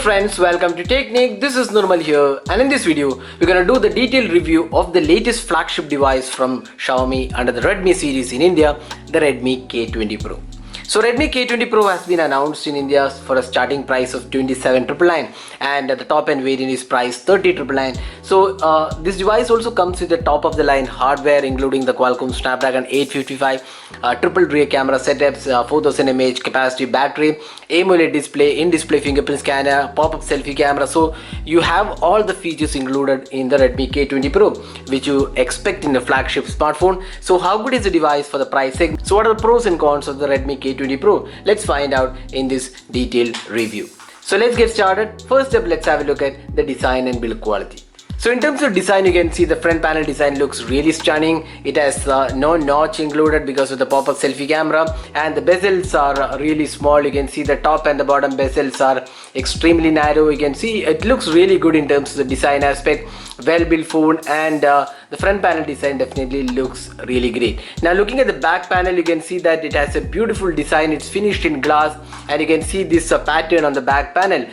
friends, welcome to Technique. This is Nirmal here, and in this video we're gonna do the detailed review of the latest flagship device from Xiaomi under the Redmi series in India, the Redmi K20 Pro. So Redmi K20 Pro has been announced in India for a starting price of 27,999 and the top end variant is priced 30,999. So this device also comes with the top of the line hardware including the Qualcomm Snapdragon 855, triple rear camera setups, 4000 mAh capacity battery, AMOLED display, in-display fingerprint scanner, pop-up selfie camera. So you have all the features included in the Redmi K20 Pro which you expect in a flagship smartphone. So how good is the device for the price segment? So what are the pros and cons of the Redmi K20 Pro? Let's find out in this detailed review. So let's get started. First up, let's have a look at the design and build quality. So in terms of design, you can see the front panel design looks really stunning. It has no notch included because of the pop-up selfie camera, and the bezels are really small. You can see the top and the bottom bezels are extremely narrow. You can see it looks really good in terms of the design aspect. Well built phone, and the front panel design definitely looks really great. Now looking at the back panel, you can see that it has a beautiful design. It's finished in glass, and you can see this pattern on the back panel.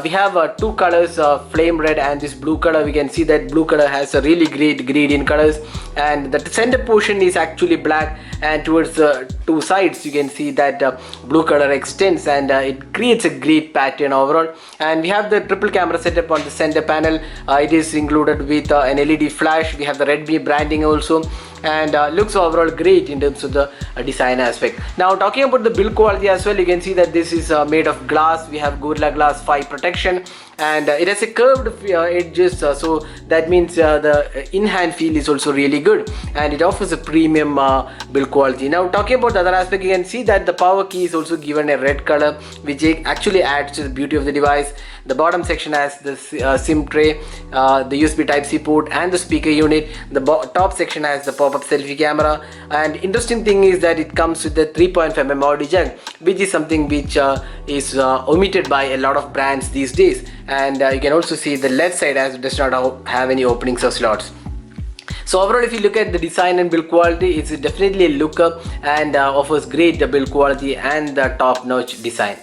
We have two colors, flame red and this blue color. We can see that blue color has a really great gradient colors, and the center portion is actually black, and towards the two sides you can see that blue color extends, and it creates a great pattern overall. And we have the triple camera setup on the center panel. It is included with an LED flash. We have the Redmi branding also, and looks overall great in terms of the design aspect. Now talking about the build quality as well, you can see that this is made of glass. We have Gorilla Glass 5 protection, and it has a curved edges, so that means the in-hand feel is also really good, and it offers a premium build quality. Now talking about the other aspect, you can see that the power key is also given a red color, which actually adds to the beauty of the device. The bottom section has the SIM tray, the USB Type-C port and the speaker unit. The top section has the pop-up selfie camera, and interesting thing is that it comes with the 3.5mm audio jack, which is something which is omitted by a lot of brands these days. And you can also see the left side as it does not have any openings or slots. So overall, if you look at the design and build quality, it's definitely a lookup and offers great build quality and top-notch design.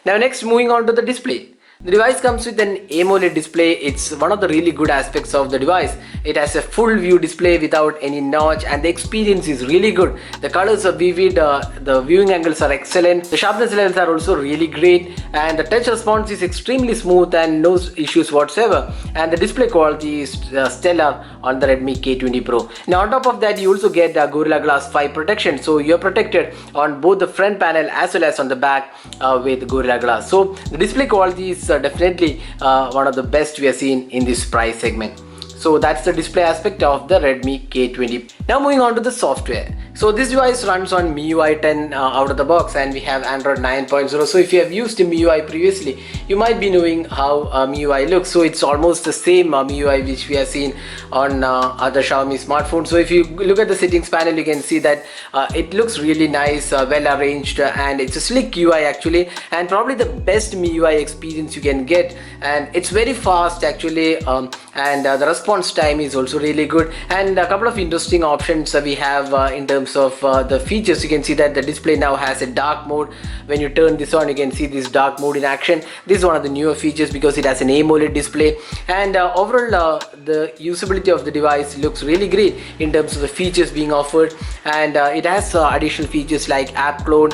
Now next, moving on to the display. The device comes with an AMOLED display. It's one of the really good aspects of the device. It has a full view display without any notch, and the experience is really good. The colors are vivid, the viewing angles are excellent, the sharpness levels are also really great, and the touch response is extremely smooth and no issues whatsoever. And the display quality is stellar on the Redmi K20 Pro. Now on top of that, you also get Gorilla Glass 5 protection, so you're protected on both the front panel as well as on the back with Gorilla Glass. So the display quality is definitely one of the best we have seen in this price segment. So that's the display aspect of the Redmi K20. Now moving on to the software. So this device runs on MIUI 10 out of the box, and we have Android 9.0. So if you have used MIUI previously, you might be knowing how MIUI looks. So it's almost the same MIUI which we have seen on other Xiaomi smartphones. So if you look at the settings panel, you can see that it looks really nice, well arranged, and it's a slick UI actually, and probably the best MIUI experience you can get. And it's very fast actually, and the response time is also really good. And a couple of interesting options we have in terms of the features. You can see that the display now has a dark mode. When you turn this on, you can see this dark mode in action. This is one of the newer features because it has an AMOLED display, and overall the usability of the device looks really great in terms of the features being offered. And it has additional features like app clone,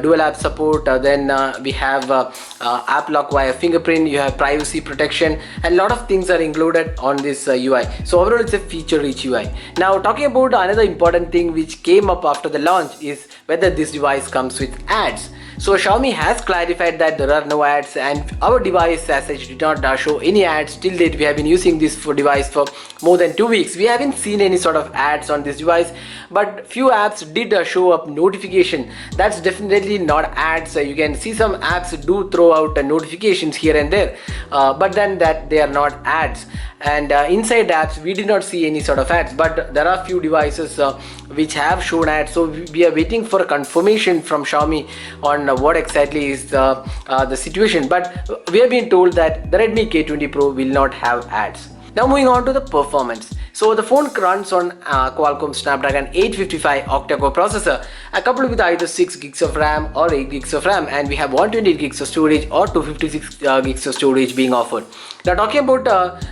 dual app support, then we have app lock via fingerprint, you have privacy protection, and a lot of things are included on this UI. So overall it's a feature rich UI. Now talking about another important thing which came up after the launch is whether this device comes with ads. So Xiaomi has clarified that there are no ads, and our device as such did not show any ads till date. We have been using this device for more than 2 weeks. We haven't seen any sort of ads on this device, but few apps did show up notification. That's definitely not ads. You can see some apps do throw out notifications here and there, but then that they are not ads. And inside apps we did not see any sort of ads, but there are few devices which have shown ads. So we are waiting for a confirmation from Xiaomi on what exactly is the situation, but we have been told that the Redmi K20 Pro will not have ads. Now moving on to the performance. So the phone runs on Qualcomm Snapdragon 855 octa-core processor, coupled with either 6 gigs of RAM or 8 gigs of RAM, and we have 128 gigs of storage or 256 gigs of storage being offered. Now talking about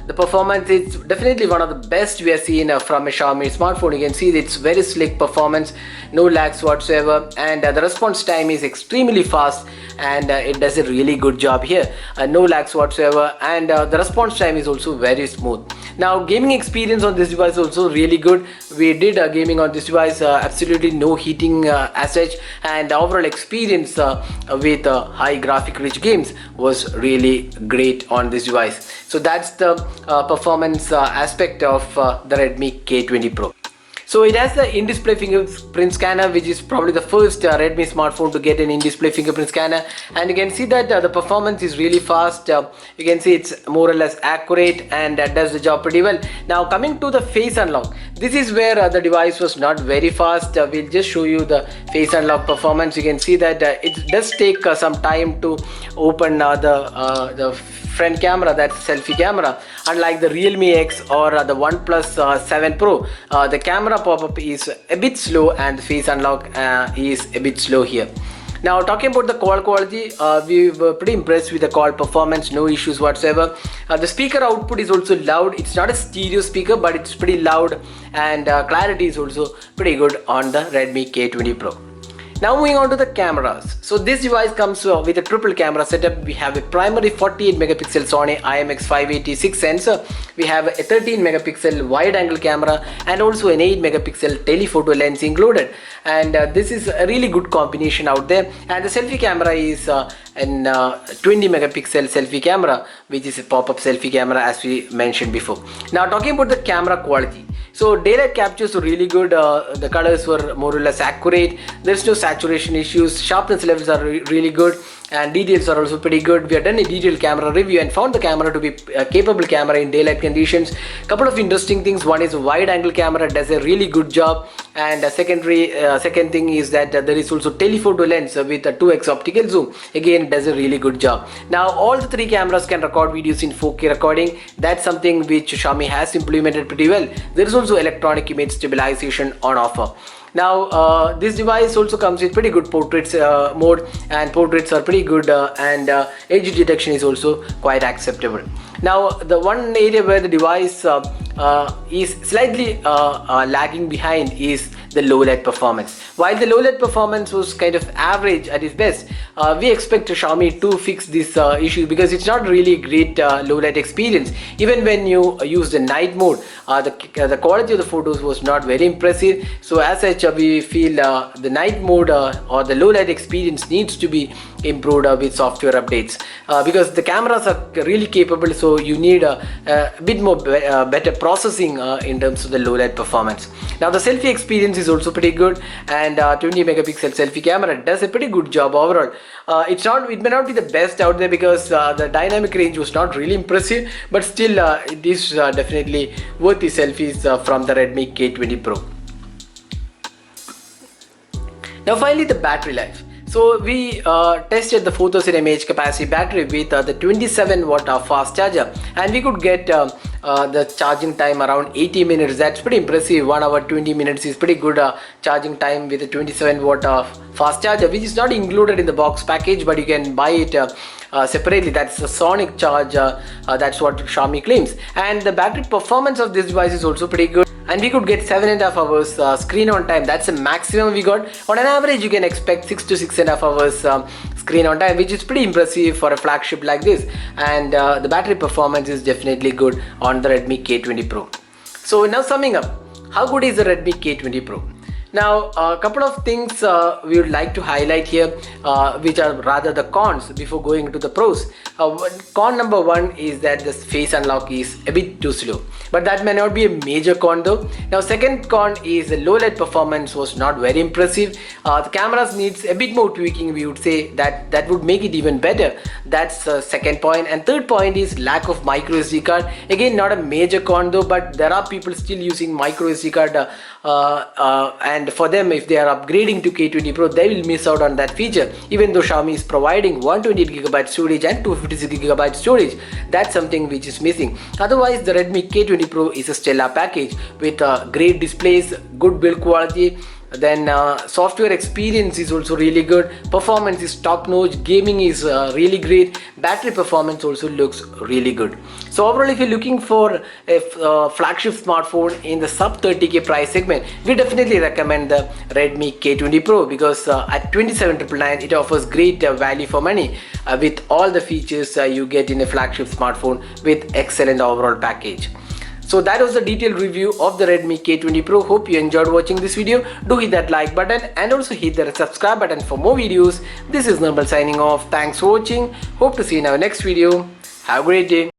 the performance, it's definitely one of the best we have seen from a Xiaomi smartphone. You can see it's very slick performance, no lags whatsoever, and the response time is extremely fast, and it does a really good job here. No lags whatsoever, and the response time is also very smooth. Now gaming experience on this device is also really good. We did gaming on this device, absolutely no heating as such, and the overall experience with high graphic rich games was really great on this device. So that's the performance aspect of the Redmi K20 Pro. So it has the in-display fingerprint scanner, which is probably the first Redmi smartphone to get an in-display fingerprint scanner, and you can see that the performance is really fast. You can see it's more or less accurate and does the job pretty well. Now coming to the face unlock, this is where the device was not very fast. We'll just show you the face unlock performance. You can see that it does take some time to open the front camera, that's selfie camera. Unlike the Realme X or the OnePlus 7 Pro, the camera pop-up is a bit slow and the face unlock is a bit slow here. Now talking about the call quality, we were pretty impressed with the call performance, no issues whatsoever. The speaker output is also loud. It's not a stereo speaker, but it's pretty loud, and clarity is also pretty good on the Redmi K20 Pro. Now moving on to the cameras. So this device comes with a triple camera setup. We have a primary 48 megapixel Sony IMX586 sensor. We have a 13 megapixel wide angle camera and also an 8 megapixel telephoto lens included. And this is a really good combination out there. And the selfie camera is an 20 megapixel selfie camera, which is a pop-up selfie camera as we mentioned before. Now talking about the camera quality. So daylight captures were really good. The colors were more or less accurate. There's no saturation issues. Sharpness levels are really good, and details are also pretty good. We have done a detailed camera review and found the camera to be a capable camera in daylight conditions. Couple of interesting things. One is a wide angle camera, does a really good job, and second thing is that there is also telephoto lens with a 2x optical zoom. Again, it does a really good job. Now all the three cameras can record videos in 4K recording. That's something which Xiaomi has implemented pretty well. There is also electronic image stabilization on offer. Now this device also comes with pretty good portraits mode, and portraits are pretty good, and edge detection is also quite acceptable. Now the one area where the device is slightly lagging behind is the low light performance. While the low light performance was kind of average at its best, we expect Xiaomi to fix this issue, because it's not really great low light experience. Even when you use the night mode, the quality of the photos was not very impressive. So as such, we feel the night mode or the low light experience needs to be improved with software updates, because the cameras are really capable, so you need a bit more better processing in terms of the low light performance. Now the selfie experience is also pretty good, and 20 megapixel selfie camera does a pretty good job overall. It may not be the best out there, because the dynamic range was not really impressive, but still it is definitely worth the selfies from the Redmi K20 Pro. Now finally, the battery life. So we tested the 4000 mAh capacity battery with the 27 watt fast charger, and we could get the charging time around 80 minutes. That's pretty impressive. 1 hour 20 minutes is pretty good charging time with a 27 watt fast charger, which is not included in the box package, but you can buy it separately. That's a sonic charge. That's what Xiaomi claims. And the battery performance of this device is also pretty good, and we could get 7.5 hours screen on time. That's the maximum we got. On an average, you can expect 6 to 6.5 hours screen on time, which is pretty impressive for a flagship like this. And the battery performance is definitely good on the Redmi K20 Pro. So now summing up, how good is the Redmi K20 Pro? Now a couple of things we would like to highlight here, which are rather the cons before going into the pros. Con number one is that the face unlock is a bit too slow, but that may not be a major con though. Now second con is the low light performance was not very impressive. The cameras needs a bit more tweaking, we would say. That would make it even better. That's the second point. And third point is lack of micro SD card. Again, not a major con though, but there are people still using micro SD card, and and for them, if they are upgrading to K20 Pro, they will miss out on that feature. Even though Xiaomi is providing 128GB storage and 256GB storage, that's something which is missing. Otherwise, the Redmi K20 Pro is a stellar package with great displays, good build quality. Then software experience is also really good, performance is top notch, gaming is really great, battery performance also looks really good. So overall, if you're looking for a flagship smartphone in the sub 30k price segment, we definitely recommend the Redmi K20 Pro, because at 27,999 it offers great value for money with all the features you get in a flagship smartphone with excellent overall package. So that was the detailed review of the Redmi K20 Pro. Hope you enjoyed watching this video. Do hit that like button and also hit the subscribe button for more videos. This is Nirmal signing off. Thanks for watching. Hope to see you in our next video. Have a great day.